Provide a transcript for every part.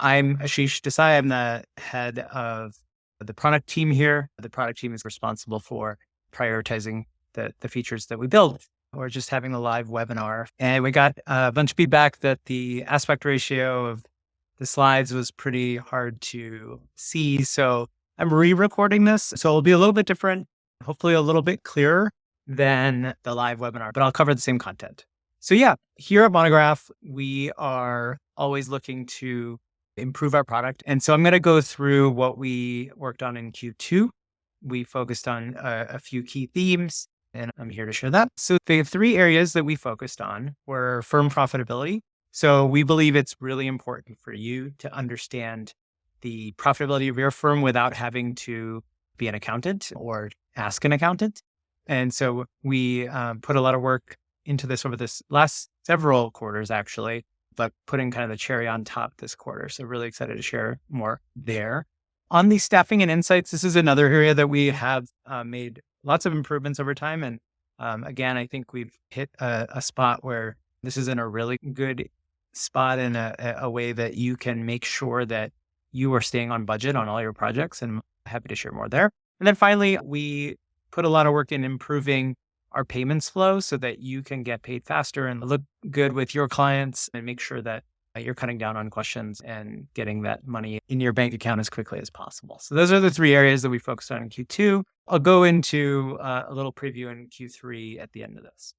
I'm Ashish Desai. I'm the head of the product team here. The product team is responsible for prioritizing the features that we build. We're just having a live webinar, and we got a bunch of feedback that the aspect ratio of the slides was pretty hard to see. So I'm re-recording this. So it'll be a little bit different, hopefully a little bit clearer than the live webinar, but I'll cover the same content. So yeah, here at Monograph, we are always looking to improve our product. And so I'm going to go through what we worked on in Q2. We focused on a few key themes, and I'm here to share that. So the three areas that we focused on were firm profitability. So we believe it's really important for you to understand the profitability of your firm without having to be an accountant or ask an accountant. And so we put a lot of work into this over this last several quarters, actually, but putting kind of the cherry on top this quarter. So really excited to share more there. On the staffing and insights, this is another area that we have made lots of improvements over time. And again, I think we've hit a spot where this is in a really good spot in a way that you can make sure that you are staying on budget on all your projects. And I'm happy to share more there. And then finally, we put a lot of work in improving our payments flow so that you can get paid faster and look good with your clients and make sure that you're cutting down on questions and getting that money in your bank account as quickly as possible. So those are the three areas that we focused on in Q2. I'll go into a little preview in Q3 at the end of this.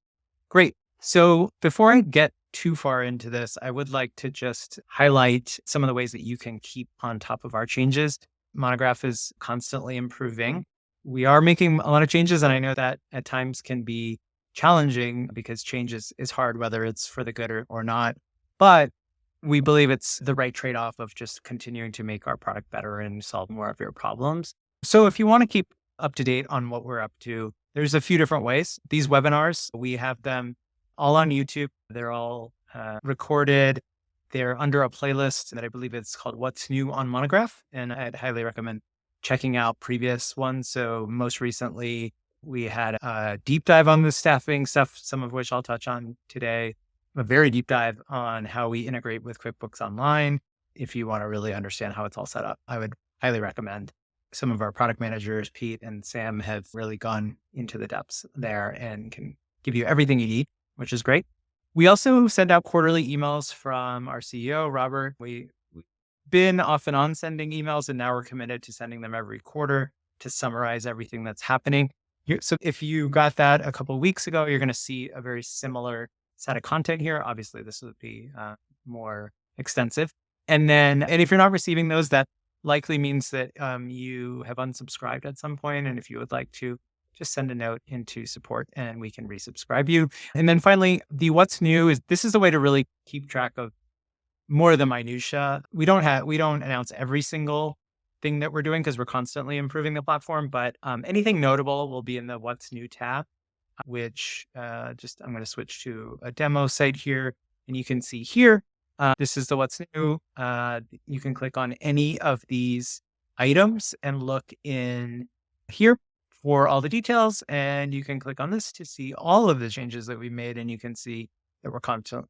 Great. So before I get too far into this, I would like to just highlight some of the ways that you can keep on top of our changes. Monograph is constantly improving. We are making a lot of changes, and I know that at times can be challenging because change is hard, whether it's for the good or not. But we believe it's the right trade-off of just continuing to make our product better and solve more of your problems. So if you want to keep up to date on what we're up to, there's a few different ways. These webinars, we have them all on YouTube. They're all recorded. They're under a playlist that I believe it's called What's New on Monograph. And I'd highly recommend checking out previous ones. So most recently, we had a deep dive on the staffing stuff, some of which I'll touch on today. A very deep dive on how we integrate with QuickBooks Online. If you want to really understand how it's all set up, I would highly recommend. Some of our product managers, Pete and Sam, have really gone into the depths there and can give you everything you need, which is great. We also send out quarterly emails from our CEO, Robert. We've been off and on sending emails, and now we're committed to sending them every quarter to summarize everything that's happening. So if you got that a couple of weeks ago, you're going to see a very similar set of content here. Obviously, this would be more extensive. And if you're not receiving those, that likely means that you have unsubscribed at some point. And if you would like to, just send a note into support and we can resubscribe you. And then finally, the what's new this is a way to really keep track of more of the minutia. We don't announce every single thing that we're doing because we're constantly improving the platform, but anything notable will be in the what's new tab, which I'm going to switch to a demo site here, and you can see here, this is the what's new. You can click on any of these items and look in here for all the details, and you can click on this to see all of the changes that we made, and you can see that we're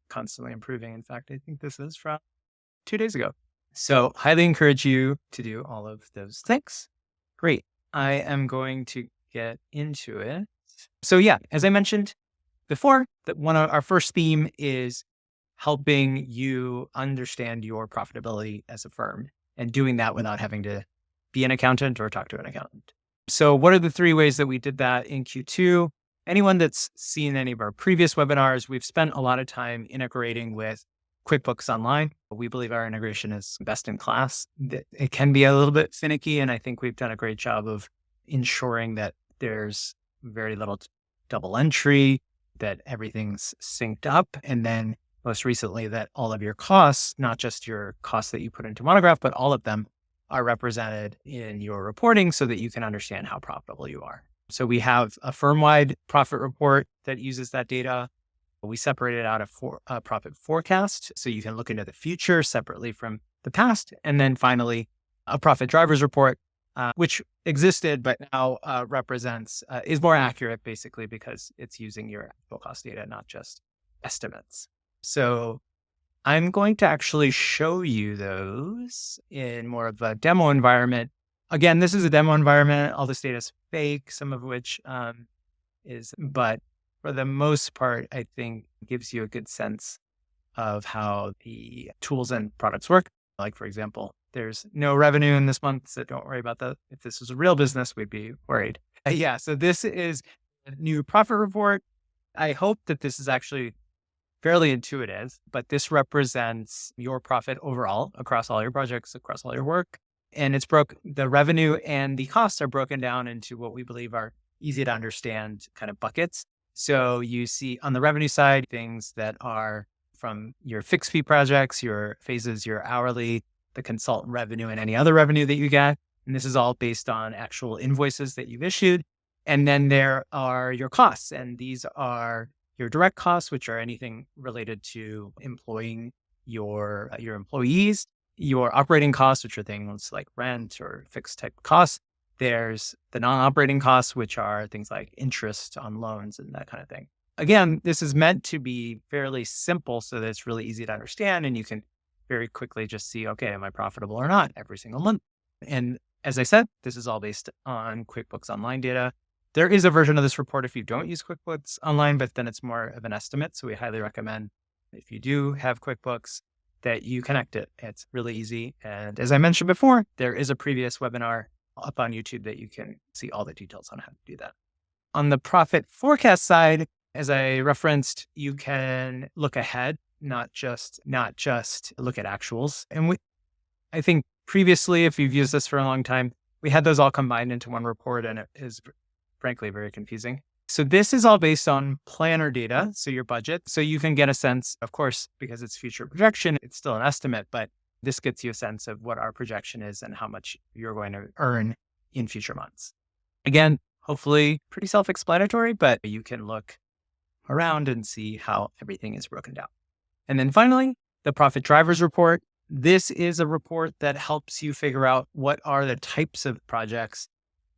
constantly improving. In fact, I think this is from 2 days ago. So highly encourage you to do all of those things. Great. I am going to get into it. So yeah, as I mentioned before, that one of our first theme is helping you understand your profitability as a firm and doing that without having to be an accountant or talk to an accountant. So what are the three ways that we did that in Q2? Anyone that's seen any of our previous webinars, we've spent a lot of time integrating with QuickBooks Online. We believe our integration is best in class. It can be a little bit finicky, and I think we've done a great job of ensuring that there's very little double entry, that everything's synced up, and then most recently that all of your costs, not just your costs that you put into Monograph, but all of them are represented in your reporting so that you can understand how profitable you are. So we have a firm-wide profit report that uses that data. We separated out a profit forecast so you can look into the future separately from the past. And then finally, a profit drivers report, which existed but now is more accurate basically because it's using your actual cost data, not just estimates. So I'm going to actually show you those in more of a demo environment. Again, this is a demo environment. All this data is fake, some of which but for the most part, I think gives you a good sense of how the tools and products work. Like, for example, there's no revenue in this month, so don't worry about that. If this was a real business, we'd be worried. Yeah, so this is a new profit report. I hope that this is actually fairly intuitive, but this represents your profit overall across all your projects, across all your work. And the revenue and the costs are broken down into what we believe are easy to understand kind of buckets. So you see on the revenue side, things that are from your fixed fee projects, your phases, your hourly, the consultant revenue, and any other revenue that you get. And this is all based on actual invoices that you've issued. And then there are your costs, and these are your direct costs, which are anything related to employing your employees, your operating costs, which are things like rent or fixed type costs. There's the non-operating costs, which are things like interest on loans and that kind of thing. Again, this is meant to be fairly simple so that it's really easy to understand and you can very quickly just see, okay, am I profitable or not every single month? And as I said, this is all based on QuickBooks Online data. There is a version of this report if you don't use QuickBooks Online, but then it's more of an estimate. So we highly recommend if you do have QuickBooks that you connect it. It's really easy. And as I mentioned before, there is a previous webinar up on YouTube that you can see all the details on how to do that. On the profit forecast side, as I referenced, you can look ahead, not just look at actuals. And I think previously, if you've used this for a long time, we had those all combined into one report and it is frankly very confusing. So this is all based on planner data, so your budget. So you can get a sense, of course, because it's future projection, it's still an estimate, but this gets you a sense of what our projection is and how much you're going to earn in future months. Again, hopefully pretty self-explanatory, but you can look around and see how everything is broken down. And then finally, the profit drivers report. This is a report that helps you figure out what are the types of projects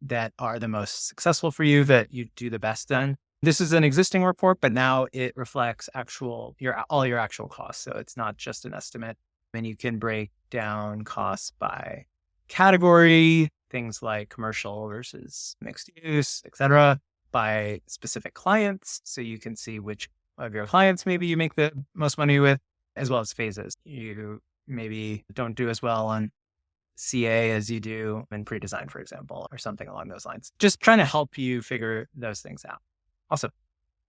that are the most successful for you, that you do the best in. This is an existing report, but now it reflects all your actual costs. So it's not just an estimate. And you can break down costs by category, things like commercial versus mixed use, et cetera, by specific clients. So you can see which of your clients maybe you make the most money with, as well as phases. You maybe don't do as well on CA as you do in pre-design, for example, or something along those lines. Just trying to help you figure those things out. Awesome.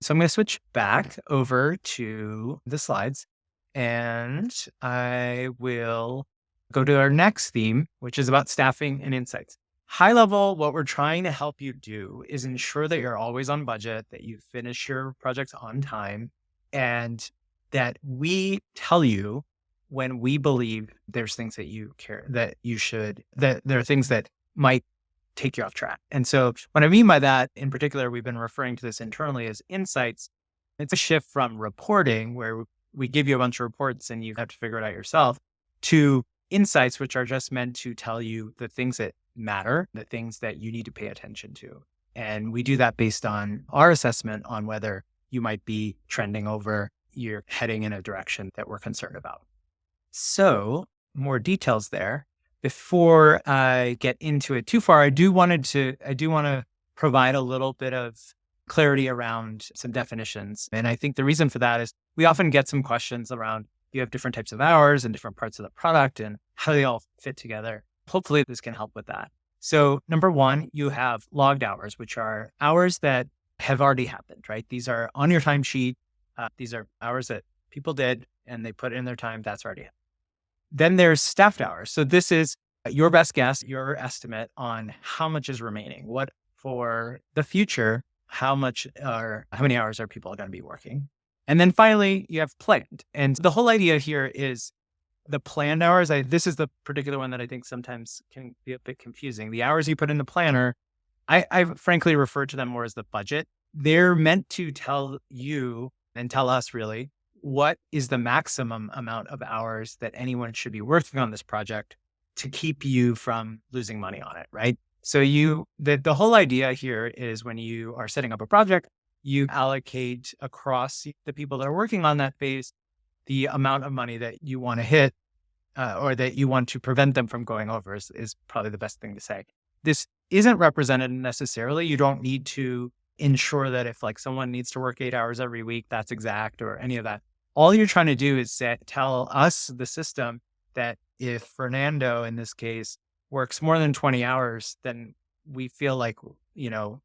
So I'm going to switch back over to the slides and I will go to our next theme, which is about staffing and insights. High level, what we're trying to help you do is ensure that you're always on budget, that you finish your projects on time, and that we tell you when we believe there's things that you care, that there are things that might take you off track. And so what I mean by that, in particular, we've been referring to this internally as insights. It's a shift from reporting, where we give you a bunch of reports and you have to figure it out yourself, to insights, which are just meant to tell you the things that matter, the things that you need to pay attention to. And we do that based on our assessment on whether you might be trending over, you're heading in a direction that we're concerned about. So more details there. Before I get into it too far, I do want to provide a little bit of clarity around some definitions. And I think the reason for that is we often get some questions around, you have different types of hours and different parts of the product and how they all fit together. Hopefully this can help with that. So number one, you have logged hours, which are hours that have already happened, right? These are on your timesheet. These are hours that people did and they put in their time. That's already happened. Then there's staffed hours. So this is your best guess, your estimate on how much is remaining. What for the future, how many hours are people going to be working? And then finally, you have planned. And the whole idea here is the planned hours. This is the particular one that I think sometimes can be a bit confusing. The hours you put in the planner, I frankly refer to them more as the budget. They're meant to tell you and tell us really what is the maximum amount of hours that anyone should be working on this project to keep you from losing money on it, right? So the whole idea here is when you are setting up a project, you allocate across the people that are working on that phase the amount of money that you want to hit or that you want to prevent them from going over is probably the best thing to say. This isn't represented necessarily. You don't need to ensure that if like someone needs to work 8 hours every week, that's exact or any of that. All you're trying to do is tell us, the system, that if Fernando, in this case, works more than 20 hours, then we feel like,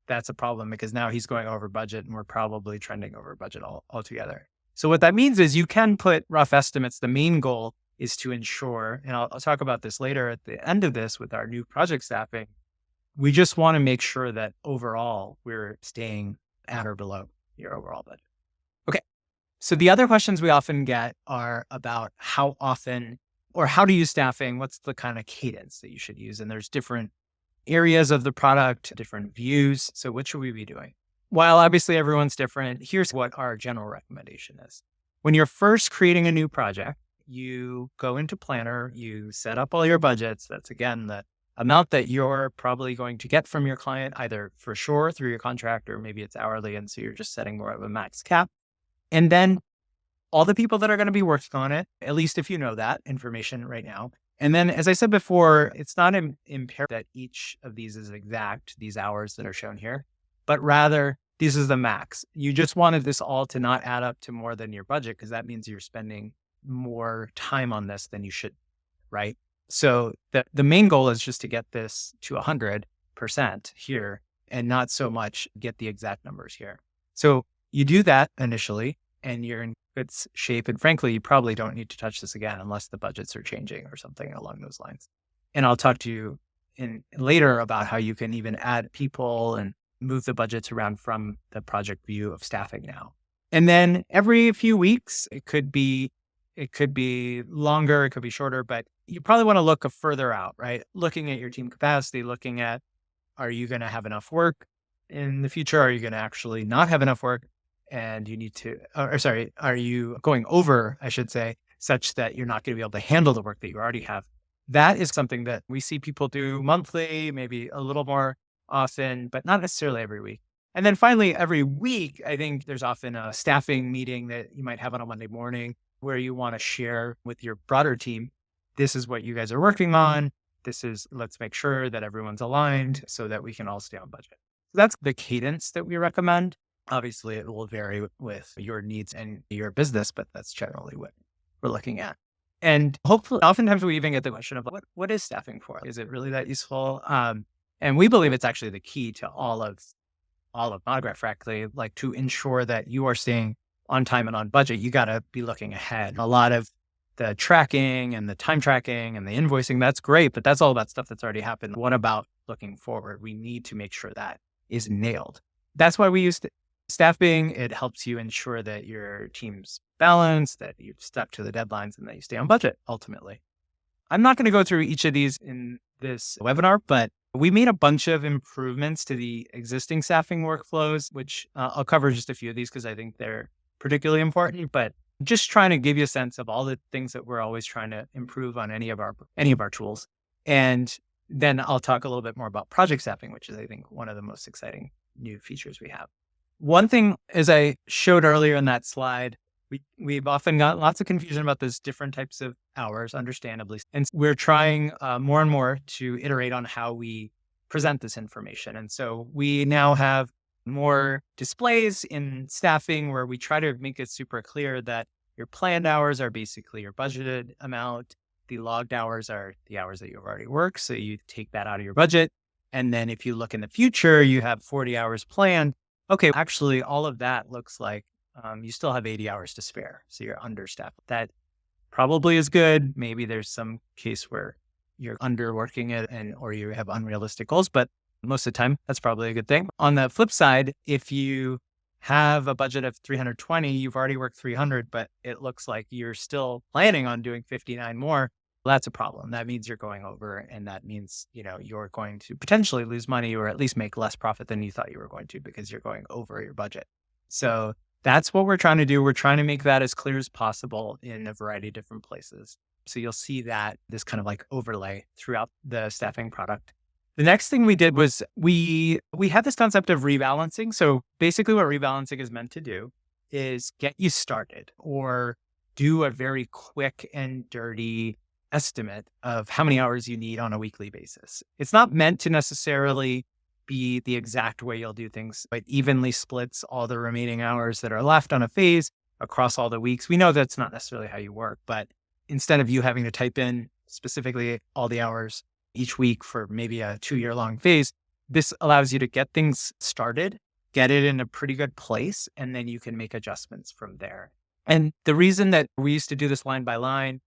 that's a problem because now he's going over budget and we're probably trending over budget altogether. So what that means is you can put rough estimates. The main goal is to ensure, and I'll talk about this later at the end of this with our new project staffing, we just want to make sure that overall we're staying at or below your overall budget. Okay. So the other questions we often get are about how often or how to use staffing. What's the kind of cadence that you should use? And there's different areas of the product, different views. So what should we be doing? While obviously everyone's different, here's what our general recommendation is. When you're first creating a new project, you go into Planner, you set up all your budgets. That's again the amount that you're probably going to get from your client, either for sure through your contract or maybe it's hourly. And so you're just setting more of a max cap. And then all the people that are going to be working on it, at least if you know that information right now. And then, as I said before, it's not imperative that each of these is exact, these hours that are shown here, but rather this is the max. You just wanted this all to not add up to more than your budget because that means you're spending more time on this than you should, right? So the main goal is just to get this to 100% here and not so much get the exact numbers here. So you do that initially and you're in good shape. And frankly, you probably don't need to touch this again unless the budgets are changing or something along those lines. And I'll talk to you later about how you can even add people and move the budgets around from the project view of staffing now. And then every few weeks, it could be longer, it could be shorter, but you probably want to look further out, right? Looking at your team capacity, looking at, are you going to have enough work in the future? Are you going to actually not have enough work? And you need to, are you going over, I should say, such that you're not going to be able to handle the work that you already have? That is something that we see people do monthly, maybe a little more often, but not necessarily every week. And then finally, every week, I think there's often a staffing meeting that you might have on a Monday morning where you want to share with your broader team, this is what you guys are working on. Let's make sure that everyone's aligned so that we can all stay on budget. So that's the cadence that we recommend. Obviously, it will vary with your needs and your business, but that's generally what we're looking at. And hopefully, oftentimes we even get the question of what is staffing for? Is it really that useful? And we believe it's actually the key to all of Monograph, frankly, like to ensure that you are staying on time and on budget. You got to be looking ahead. A lot of the tracking and the time tracking and the invoicing, that's great, but that's all about stuff that's already happened. What about looking forward? We need to make sure that is nailed. That's why we use staffing. It helps you ensure that your team's balanced, that you've stuck to the deadlines, and that you stay on budget ultimately. I'm not going to go through each of these in this webinar, but we made a bunch of improvements to the existing staffing workflows, which I'll cover just a few of these because I think they're particularly important, but just trying to give you a sense of all the things that we're always trying to improve on any of our tools. And then I'll talk a little bit more about project staffing, which is, I think, one of the most exciting new features we have. One thing, as I showed earlier in that slide, we've often got lots of confusion about those different types of hours, understandably. And we're trying more and more to iterate on how we present this information. And so we now have more displays in staffing where we try to make it super clear that your planned hours are basically your budgeted amount. The logged hours are the hours that you've already worked. So you take that out of your budget. And then if you look in the future, you have 40 hours planned. Okay, actually, all of that looks like you still have 80 hours to spare. So you're understaffed. That probably is good. Maybe there's some case where you're underworking it or you have unrealistic goals, but most of the time, that's probably a good thing. On the flip side, if you have a budget of 320, you've already worked 300, but it looks like you're still planning on doing 59 more, well, that's a problem. That means you're going over, and that means, you're going to potentially lose money or at least make less profit than you thought you were going to because you're going over your budget. So that's what we're trying to do. We're trying to make that as clear as possible in a variety of different places. So you'll see this kind of like overlay throughout the staffing product. The next thing we did was we had this concept of rebalancing. So basically what rebalancing is meant to do is get you started or do a very quick and dirty estimate of how many hours you need on a weekly basis. It's not meant to necessarily be the exact way you'll do things, but evenly splits all the remaining hours that are left on a phase across all the weeks. We know that's not necessarily how you work, but instead of you having to type in specifically all the hours each week for maybe a 2-year long phase, this allows you to get things started, get it in a pretty good place, and then you can make adjustments from there. And the reason that we used to do this line by line,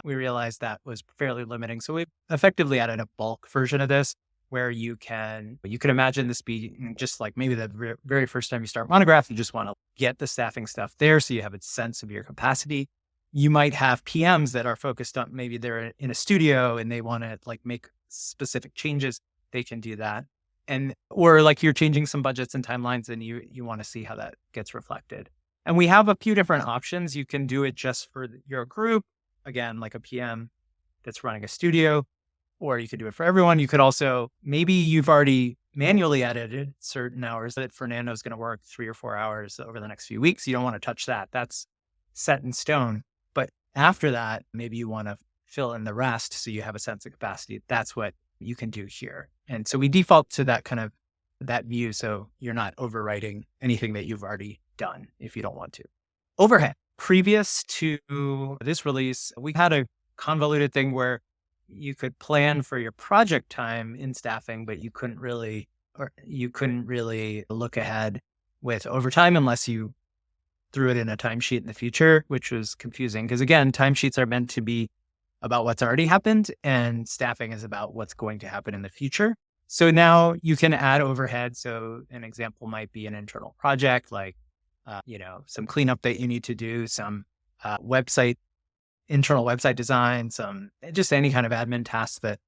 we realized that was fairly limiting. So we effectively added a bulk version of this where you can imagine this be just like maybe the very first time you start Monograph, you just want to get the staffing stuff there so you have a sense of your capacity. You might have PMs that are focused on, maybe they're in a studio and they want to like make specific changes. They can do that. Or like you're changing some budgets and timelines and you want to see how that gets reflected. And we have a few different options. You can do it just for your group, again, like a PM that's running a studio, or you could do it for everyone. You could also, maybe you've already manually edited certain hours that Fernando's going to work 3 or 4 hours over the next few weeks. You don't want to touch that. That's set in stone. But after that, maybe you want to fill in the rest so you have a sense of capacity. That's what you can do here. And so we default to that kind of that view. So you're not overwriting anything that you've already done if you don't want to. Overhead. Previous to this release, we had a convoluted thing where you could plan for your project time in staffing, but you couldn't really look ahead with overtime unless you threw it in a timesheet in the future, which was confusing. Because again, timesheets are meant to be about what's already happened and staffing is about what's going to happen in the future. So now you can add overhead. So an example might be an internal project, like, some cleanup that you need to do, some internal website design, just any kind of admin tasks that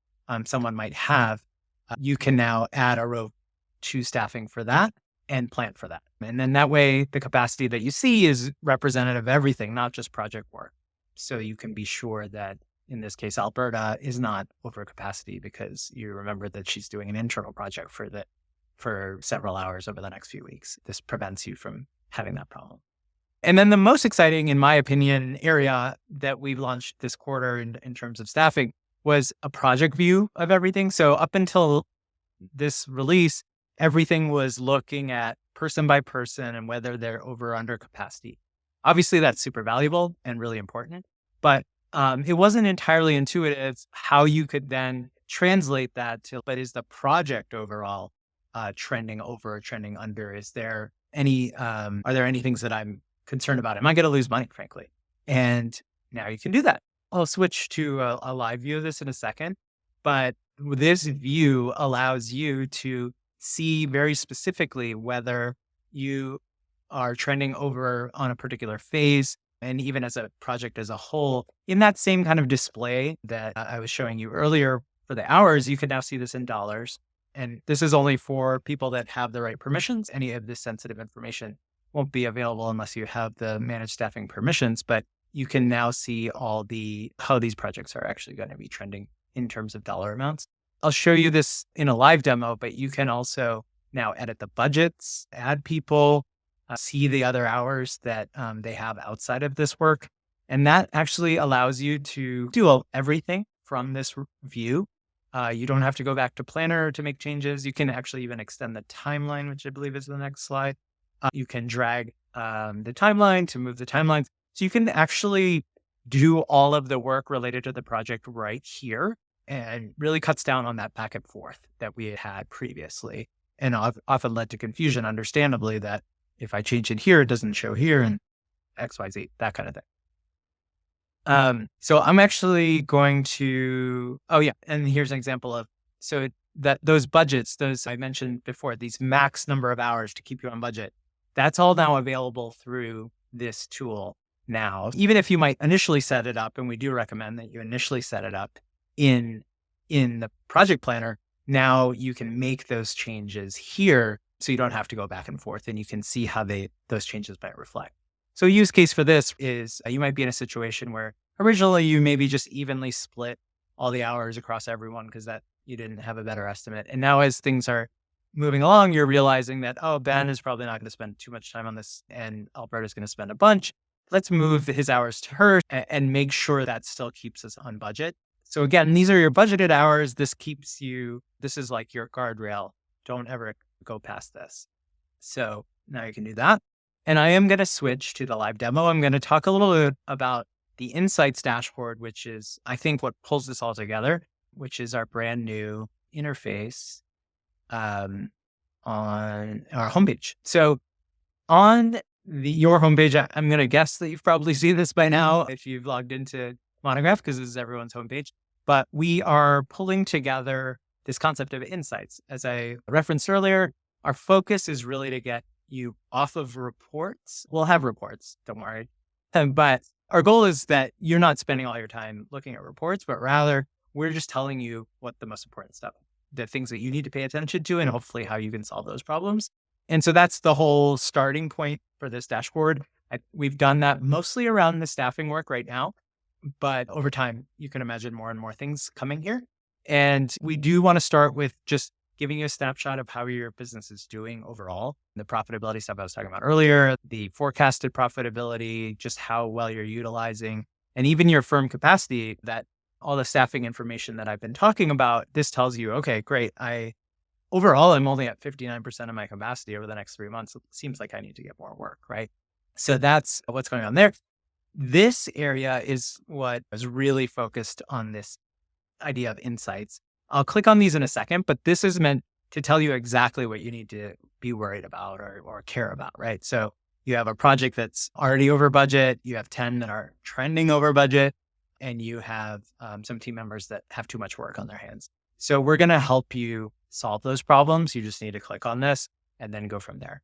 someone might have. You can now add a row to staffing for that and plan for that. And then that way, the capacity that you see is representative of everything, not just project work. So you can be sure that in this case, Alberta is not over capacity because you remember that she's doing an internal project for several hours over the next few weeks. This prevents you from having that problem. And then the most exciting, in my opinion, area that we've launched this quarter in terms of staffing was a project view of everything. So up until this release, everything was looking at person by person and whether they're over or under capacity. Obviously, that's super valuable and really important, but it wasn't entirely intuitive how you could then translate that to, but is the project overall trending over or trending under? Are there any things that I'm concerned about? Am I going to lose money, frankly? And now you can do that. I'll switch to a live view of this in a second, but this view allows you to see very specifically whether you are trending over on a particular phase, and even as a project as a whole. In that same kind of display that I was showing you earlier for the hours, you can now see this in dollars. And this is only for people that have the right permissions. Any of this sensitive information won't be available unless you have the managed staffing permissions, but you can now see how these projects are actually going to be trending in terms of dollar amounts. I'll show you this in a live demo, but you can also now edit the budgets, add people, see the other hours that they have outside of this work. And that actually allows you to do everything from this view. You don't have to go back to Planner to make changes. You can actually even extend the timeline, which I believe is the next slide. You can drag the timeline to move the timelines. So you can actually do all of the work related to the project right here, and really cuts down on that back and forth that we had previously. And often led to confusion, understandably, that if I change it here, it doesn't show here, and XYZ, that kind of thing. So I'm actually going to, and here's an example of, so that those budgets, those I mentioned before, these max number of hours to keep you on budget, that's all now available through this tool now. Even if you might initially set it up, and we do recommend that you initially set it up in the project planner, now you can make those changes here so you don't have to go back and forth, and you can see how those changes might reflect. So a use case for this is you might be in a situation where originally you maybe just evenly split all the hours across everyone because that you didn't have a better estimate. And now as things are moving along, you're realizing that, Ben is probably not going to spend too much time on this and Alberta's going to spend a bunch. let's move his hours to her and make sure that still keeps us on budget. So again, these are your budgeted hours. This is like your guardrail. Don't ever go past this. So now you can do that. And I am going to switch to the live demo. I'm going to talk a little bit about the Insights dashboard, which is, I think, what pulls this all together, which is our brand new interface on our homepage. So on your homepage, I'm going to guess that you've probably seen this by now if you've logged into Monograph, because this is everyone's homepage. But we are pulling together this concept of insights. As I referenced earlier, our focus is really to get you off of reports. We'll have reports, don't worry. But our goal is that you're not spending all your time looking at reports, but rather we're just telling you what the most important stuff, the things that you need to pay attention to, and hopefully how you can solve those problems. And so that's the whole starting point for this dashboard. We've done that mostly around the staffing work right now, but over time, you can imagine more and more things coming here. And we do want to start with just giving you a snapshot of how your business is doing overall. The profitability stuff I was talking about earlier, the forecasted profitability, just how well you're utilizing, and even your firm capacity, that all the staffing information that I've been talking about, this tells you, okay, great. Overall, I'm only at 59% of my capacity over the next 3 months. It seems like I need to get more work, right? So that's what's going on there. This area is what is really focused on this idea of insights. I'll click on these in a second, but this is meant to tell you exactly what you need to be worried about or care about, right? So you have a project that's already over budget, you have 10 that are trending over budget, and you have some team members that have too much work on their hands. So we're going to help you solve those problems. You just need to click on this and then go from there.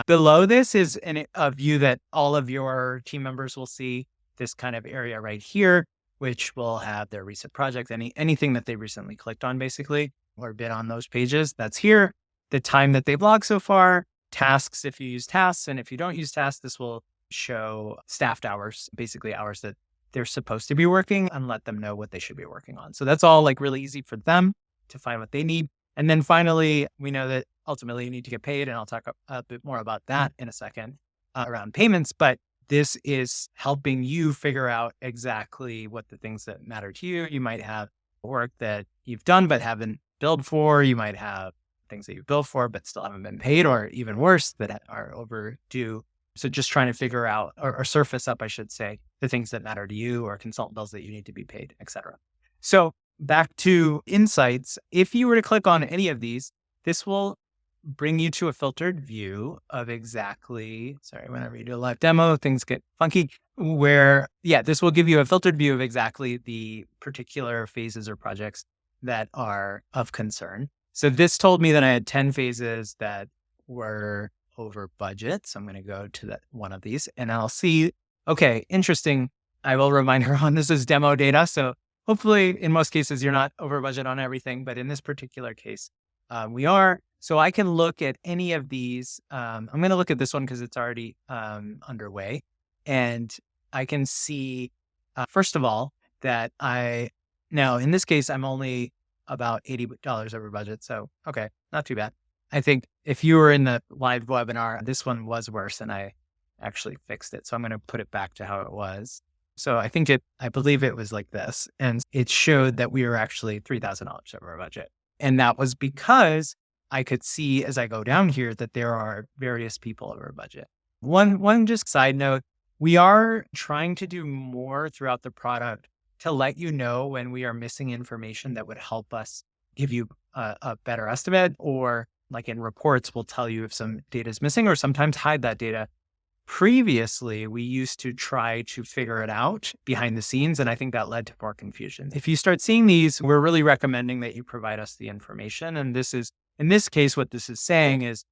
Below this is a view that all of your team members will see, this kind of area right here, which will have their recent projects, anything that they recently clicked on, basically, or been on those pages. That's here. The time that they've logged so far, tasks if you use tasks, and if you don't use tasks, this will show staffed hours, basically hours that they're supposed to be working, and let them know what they should be working on. So that's all like really easy for them to find what they need. And then finally, we know that ultimately you need to get paid, and I'll talk a bit more about that in a second around payments. But this is helping you figure out exactly what the things that matter to you. You might have work that you've done but haven't billed for. You might have things that you've billed for but still haven't been paid, or even worse, that are overdue. So just trying to figure out or surface up, I should say, the things that matter to you, or consultant bills that you need to be paid, et cetera. So back to insights. If you were to click on any of these, this will bring you to a filtered view of whenever you do a live demo, things get funky, this will give you a filtered view of exactly the particular phases or projects that are of concern. So this told me that I had 10 phases that were over budget. So I'm going to go to one of these and I'll see, okay, interesting. I will remind her on this is demo data. So hopefully in most cases, you're not over budget on everything, but in this particular case, we are. So I can look at any of these. I'm going to look at this one because it's already underway. And I can see, first of all, that now in this case, I'm only about $80 over budget. So, okay, not too bad. I think if you were in the live webinar, this one was worse and I actually fixed it. So I'm going to put it back to how it was. So I believe it was like this. And it showed that we were actually $3,000 over budget. And that was because I could see as I go down here that there are various people over budget. One just side note, we are trying to do more throughout the product to let you know when we are missing information that would help us give you a better estimate, or like in reports, we'll tell you if some data is missing or sometimes hide that data. Previously, we used to try to figure it out behind the scenes, and I think that led to more confusion. If you start seeing these, we're really recommending that you provide us the information. And in this case, what this is saying is,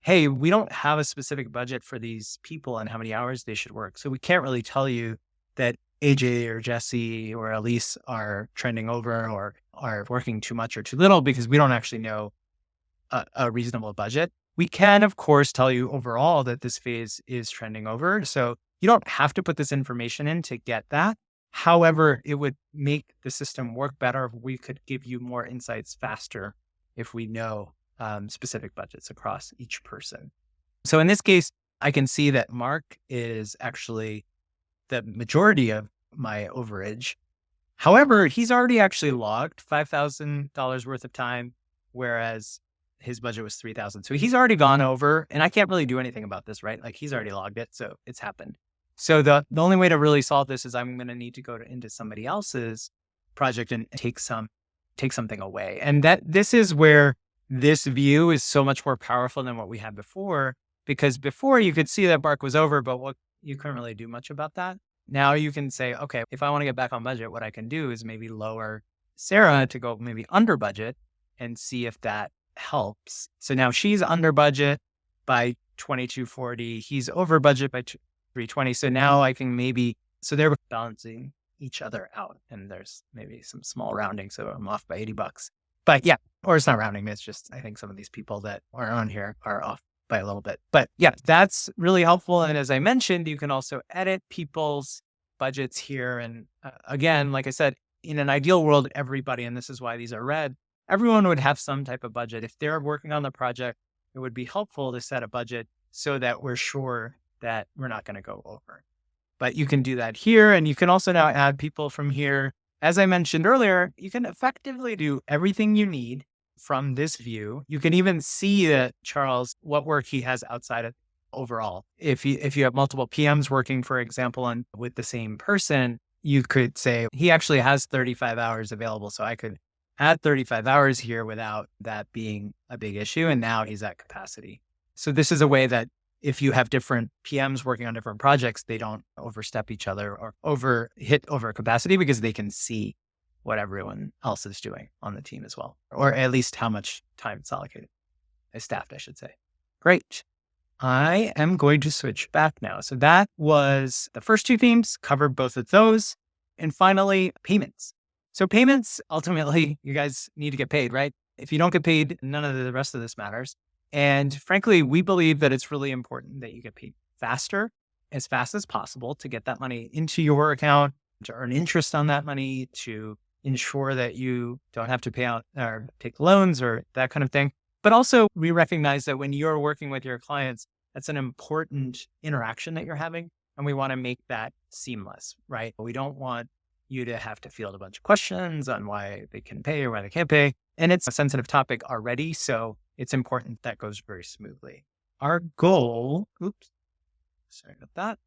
hey, we don't have a specific budget for these people and how many hours they should work. So we can't really tell you that AJ or Jesse or Elise are trending over or are working too much or too little, because we don't actually know a reasonable budget. We can, of course, tell you overall that this phase is trending over. So you don't have to put this information in to get that. However, it would make the system work better if we could give you more insights faster if we know specific budgets across each person. So in this case, I can see that Mark is actually the majority of my overage. However, he's already actually logged $5,000 worth of time, whereas his budget was 3,000. So he's already gone over, and I can't really do anything about this, right? Like he's already logged it, so it's happened. So the only way to really solve this is I'm going to need to go into somebody else's project and take something away. And this is where this view is so much more powerful than what we had before, because before you could see that Bark was over, but what you couldn't really do much about that. Now you can say, okay, if I want to get back on budget, what I can do is maybe lower Sarah to go maybe under budget and see if that helps. So now she's under budget by 2240. He's over budget by 320. So now I can so they're balancing each other out, and there's maybe some small rounding. So I'm off by $80, but yeah, or it's not rounding. It's just, I think some of these people that are on here are off by a little bit, but yeah, that's really helpful. And as I mentioned, you can also edit people's budgets here. And again, like I said, in an ideal world, everybody, and this is why these are red, everyone would have some type of budget. If they're working on the project, it would be helpful to set a budget so that we're sure that we're not going to go over. But you can do that here. And you can also now add people from here. As I mentioned earlier, you can effectively do everything you need from this view. You can even see that Charles, what work he has outside of overall. If you have multiple PMs working, for example, and with the same person, you could say he actually has 35 hours available. So I could add 35 hours here without that being a big issue. And now he's at capacity. So this is a way that if you have different PMs working on different projects, they don't overstep each other or hit over capacity, because they can see what everyone else is doing on the team as well, or at least how much time it's allocated, is staffed, I should say. Great. I am going to switch back now. So that was the first two themes, covered both of those. And finally, payments. So payments, ultimately, you guys need to get paid, right? If you don't get paid, none of the rest of this matters. And frankly, we believe that it's really important that you get paid faster, as fast as possible, to get that money into your account, to earn interest on that money, to ensure that you don't have to pay out or take loans or that kind of thing. But also, we recognize that when you're working with your clients, that's an important interaction that you're having. And we want to make that seamless, right? We don't want you to have to field a bunch of questions on why they can pay or why they can't pay. And it's a sensitive topic already. So it's important that goes very smoothly. Our goal, sorry about that.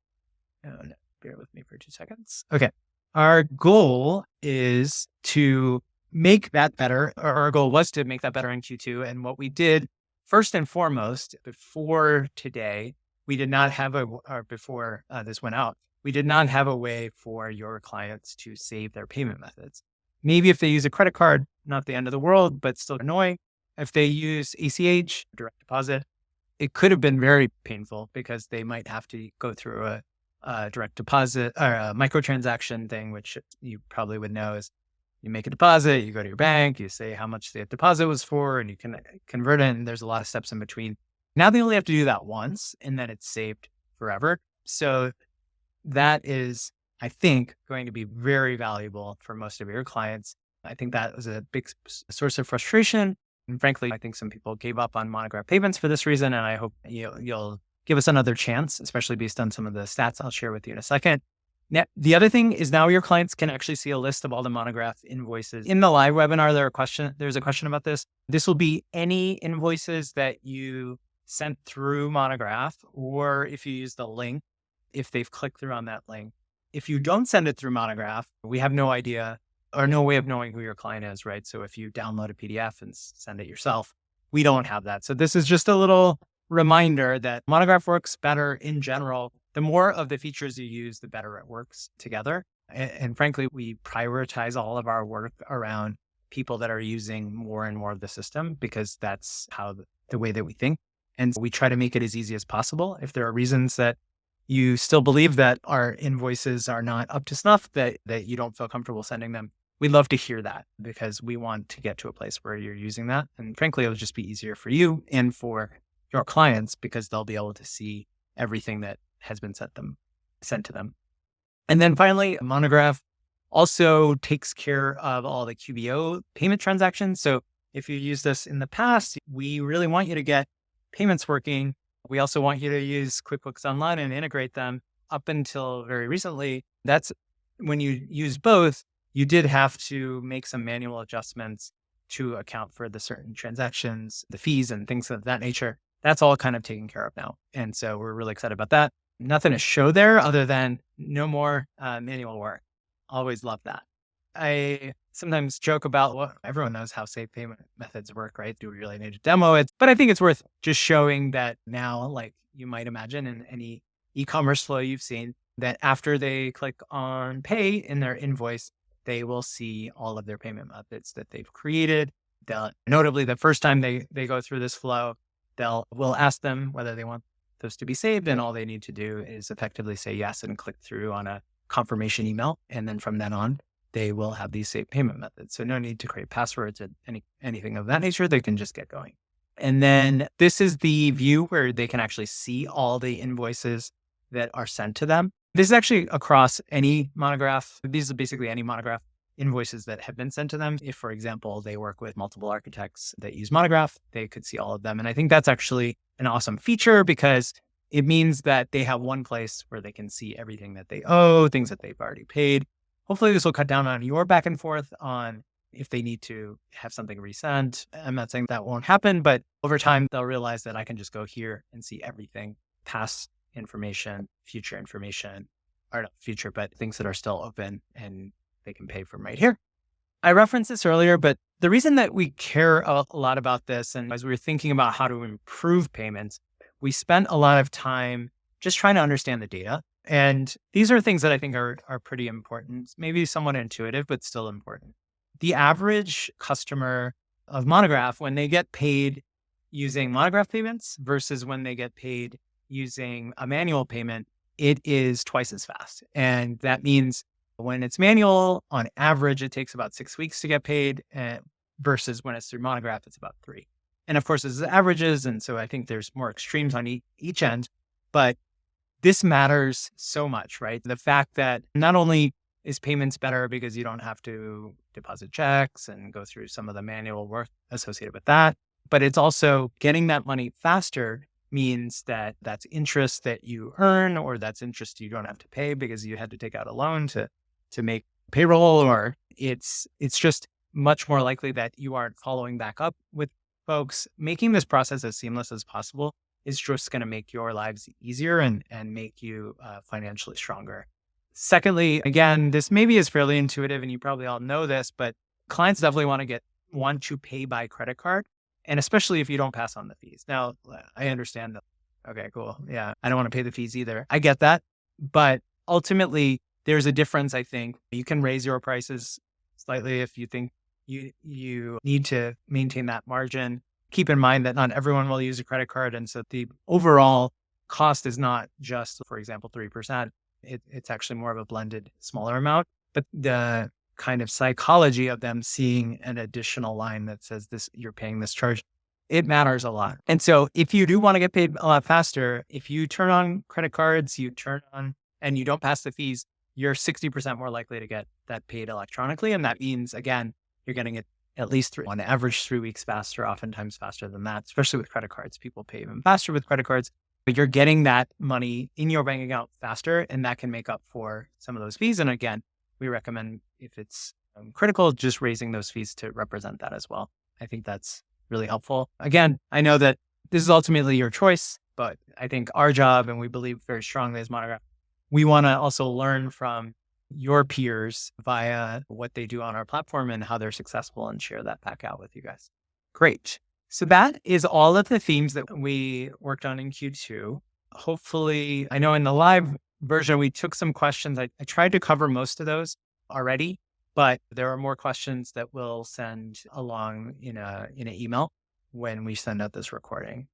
Oh, no, bear with me for 2 seconds. Okay. Our goal is to make that better, or our goal was to make that better in Q2. And what we did, first and foremost, before today, we did not have before this went out, we did not have a way for your clients to save their payment methods. Maybe if they use a credit card, not the end of the world, but still annoying. If they use ACH, direct deposit, it could have been very painful, because they might have to go through a direct deposit or a microtransaction thing, which you probably would know is you make a deposit, you go to your bank, you say how much the deposit was for, and you can convert it. And there's a lot of steps in between. Now they only have to do that once, and then it's saved forever. So that is, I think, going to be very valuable for most of your clients. I think that was a big source of frustration. And frankly, I think some people gave up on Monograph payments for this reason. And I hope you'll give us another chance, especially based on some of the stats I'll share with you in a second. Now, the other thing is now your clients can actually see a list of all the Monograph invoices. In the live webinar, there's a question about this. This will be any invoices that you sent through Monograph, or if you use the link, if they've clicked through on that link. If you don't send it through Monograph, we have no idea or no way of knowing who your client is, right? So if you download a PDF and send it yourself, we don't have that. So this is just a little reminder that Monograph works better in general. The more of the features you use, the better it works together. And frankly, we prioritize all of our work around people that are using more and more of the system, because that's how the way that we think. And we try to make it as easy as possible. If there are reasons that you still believe that our invoices are not up to snuff, that you don't feel comfortable sending them, we'd love to hear that, because we want to get to a place where you're using that. And frankly, it'll just be easier for you and for your clients, because they'll be able to see everything that has been sent to them. And then finally, Monograph also takes care of all the QBO payment transactions. So if you use this in the past, we really want you to get payments working. We also want you to use QuickBooks Online and integrate them. up until very recently, that's when you use both, you did have to make some manual adjustments to account for the certain transactions, the fees and things of that nature. That's all kind of taken care of now. And so we're really excited about that. Nothing to show there other than no more manual work. Always love that. I sometimes joke about what everyone knows how safe payment methods work, right? Do we really need to demo it? But I think it's worth just showing that now, like you might imagine in any e-commerce flow you've seen, that after they click on pay in their invoice, they will see all of their payment methods that they've created. They'll notably the first time they go through this flow, we'll ask them whether they want those to be saved, and all they need to do is effectively say yes and click through on a confirmation email. And then from then on, they will have these saved payment methods. So no need to create passwords or anything of that nature. They can just get going. And then this is the view where they can actually see all the invoices that are sent to them. This is actually across any Monograph. These are basically any Monograph invoices that have been sent to them. If, for example, they work with multiple architects that use Monograph, they could see all of them. And I think that's actually an awesome feature because it means that they have one place where they can see everything that they owe, things that they've already paid. Hopefully this will cut down on your back and forth on if they need to have something resent. I'm not saying that won't happen, but over time, they'll realize that I can just go here and see everything, past information, future information, or not future, but things that are still open and they can pay from right here. I referenced this earlier, but the reason that we care a lot about this, and as we were thinking about how to improve payments, we spent a lot of time just trying to understand the data. And these are things that I think are pretty important, maybe somewhat intuitive, but still important. The average customer of Monograph, when they get paid using Monograph payments versus when they get paid using a manual payment, it is twice as fast. And that means when it's manual, on average, it takes about 6 weeks to get paid versus when it's through Monograph, it's about 3. And of course, this is averages. And so I think there's more extremes on each end, but this matters so much, right? The fact that not only is payments better because you don't have to deposit checks and go through some of the manual work associated with that, but it's also getting that money faster means that that's interest that you earn, or that's interest you don't have to pay because you had to take out a loan to make payroll, or it's just much more likely that you aren't following back up with folks. Making this process as seamless as possible is just going to make your lives easier and make you financially stronger. Secondly, again, this maybe is fairly intuitive and you probably all know this, but clients definitely want to pay by credit card. And especially if you don't pass on the fees. Now, I understand that. Okay, cool. Yeah, I don't want to pay the fees either. I get that. But ultimately, there's a difference, I think. You can raise your prices slightly if you think you need to maintain that margin. Keep in mind that not everyone will use a credit card. And so the overall cost is not just, for example, 3%. It's actually more of a blended smaller amount. But the kind of psychology of them seeing an additional line that says this, you're paying this charge, it matters a lot. And so if you do want to get paid a lot faster, if you turn on credit cards, and you don't pass the fees, you're 60% more likely to get that paid electronically. And that means, again, you're getting it at least on average 3 weeks faster, oftentimes faster than that, especially with credit cards. People pay even faster with credit cards, but you're getting that money in your bank account faster, and that can make up for some of those fees. And again, we recommend, if it's critical, just raising those fees to represent that as well. I think that's really helpful. Again, I know that this is ultimately your choice, but I think our job, and we believe very strongly as Monograph, we want to also learn from your peers via what they do on our platform and how they're successful, and share that back out with you guys. Great. So that is all of the themes that we worked on in Q2. Hopefully, I know in the live version, we took some questions. I tried to cover most of those already, but there are more questions that we'll send along in an email when we send out this recording.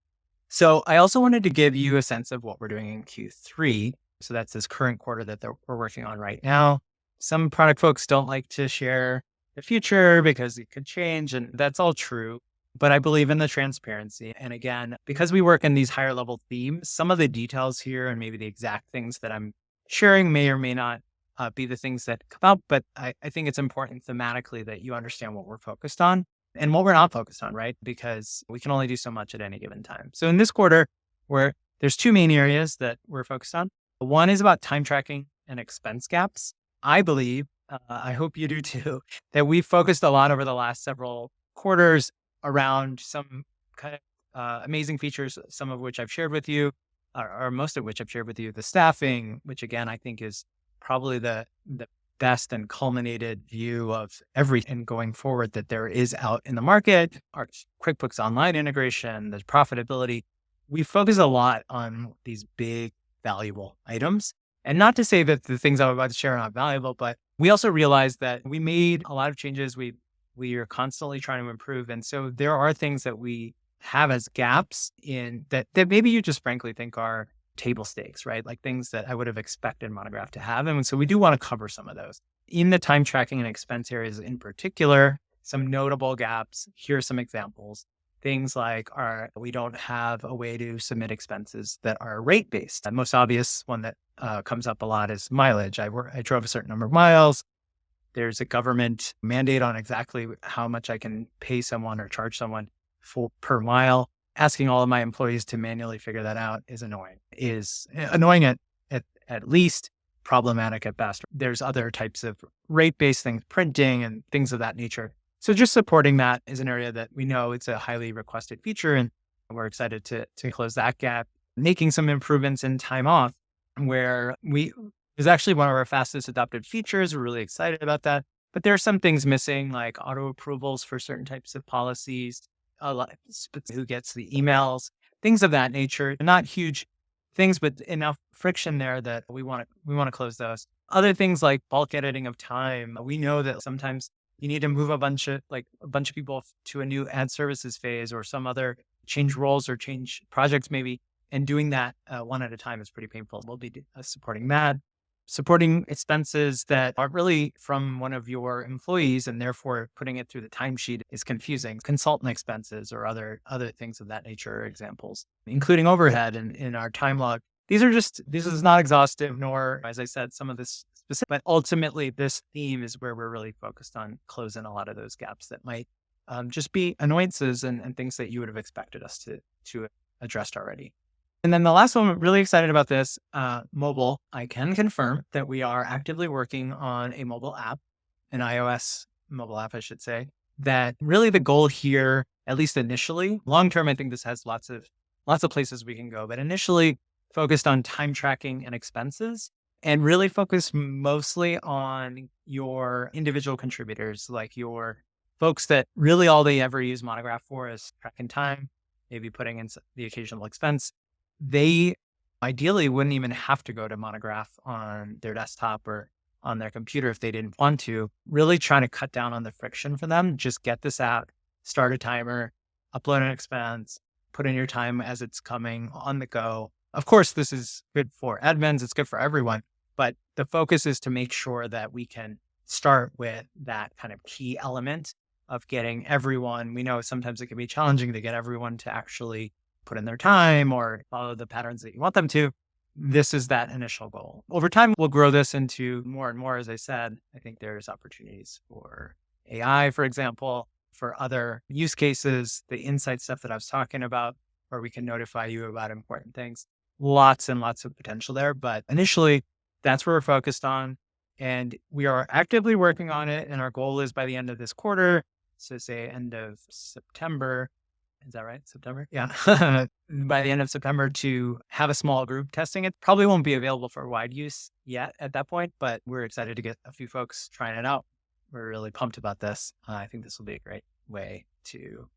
So I also wanted to give you a sense of what we're doing in Q3. So that's this current quarter that we're working on right now. Some product folks don't like to share the future because it could change, and that's all true. But I believe in the transparency. And again, because we work in these higher level themes, some of the details here and maybe the exact things that I'm sharing may or may not be the things that come out. But I think it's important thematically that you understand what we're focused on and what we're not focused on, right? Because we can only do so much at any given time. So in this quarter, there's two main areas that we're focused on. One is about time tracking and expense gaps. I believe, I hope you do too, that we've focused a lot over the last several quarters around some kind of amazing features, some of which I've shared with you, or most of which I've shared with you. The staffing, which again, I think is probably the best and culminated view of everything going forward that there is out in the market. Our QuickBooks Online integration, the profitability. We focus a lot on these big valuable items. And not to say that the things I'm about to share are not valuable, but we also realized that we made a lot of changes. We are constantly trying to improve. And so there are things that we have as gaps in that maybe you just frankly think are table stakes, right? Like things that I would have expected Monograph to have. And so we do want to cover some of those. In the time tracking and expense areas in particular, some notable gaps. Here are some examples. Things like we don't have a way to submit expenses that are rate based. The most obvious one that comes up a lot is mileage. I drove a certain number of miles. There's a government mandate on exactly how much I can pay someone or charge someone for per mile. Asking all of my employees to manually figure that out is annoying at least, problematic at best. There's other types of rate based things, printing and things of that nature. So just supporting that is an area that we know it's a highly requested feature, and we're excited to close that gap. Making some improvements in time off, where is actually one of our fastest adopted features. We're really excited about that. But there are some things missing, like auto approvals for certain types of policies, who gets the emails, things of that nature. Not huge things, but enough friction there that we want to close those. Other things like bulk editing of time. We know that sometimes you need to move a bunch of people to a new ad services phase or some other change roles or change projects maybe. And doing that one at a time is pretty painful. We'll be supporting that. Supporting expenses that aren't really from one of your employees, and therefore putting it through the timesheet is confusing. Consultant expenses or other things of that nature are examples, including overhead in our time log. This is not exhaustive, nor, as I said, some of this specific, but ultimately this theme is where we're really focused on closing a lot of those gaps that might just be annoyances and things that you would have expected us to address already. And then the last one, I'm really excited about this, mobile. I can confirm that we are actively working on a mobile app, an iOS mobile app, I should say, that really the goal here, at least initially, long term, I think this has lots of places we can go, but initially focused on time tracking and expenses, and really focused mostly on your individual contributors, like your folks that really all they ever use Monograph for is tracking time, maybe putting in the occasional expense. They ideally wouldn't even have to go to Monograph on their desktop or on their computer if they didn't want to. Really trying to cut down on the friction for them. Just get this out, start a timer, upload an expense, put in your time as it's coming on the go. Of course, this is good for admins. It's good for everyone. But the focus is to make sure that we can start with that kind of key element of getting everyone. We know sometimes it can be challenging to get everyone to actually put in their time or follow the patterns that you want them to. This is that initial goal. Over time, we'll grow this into more and more. As I said, I think there's opportunities for AI, for example, for other use cases, the insight stuff that I was talking about, where we can notify you about important things. Lots and lots of potential there. But initially, that's where we're focused on. And we are actively working on it. And our goal is by the end of this quarter, so say end of September. Is that right? September? Yeah. By the end of September to have a small group testing it. Probably won't be available for wide use yet at that point, but we're excited to get a few folks trying it out. We're really pumped about this. I think this will be a great way to.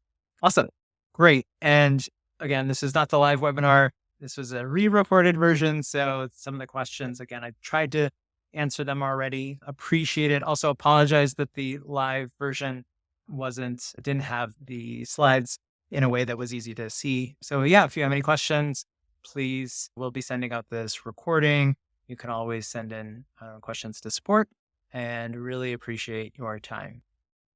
Awesome. Great. And again, this is not the live webinar. This was a re-recorded version. So some of the questions, again, I tried to answer them already. Appreciate it. Also apologize that the live version didn't have the slides in a way that was easy to see. So yeah, if you have any questions, please, we'll be sending out this recording. You can always send in questions to support, and really appreciate your time.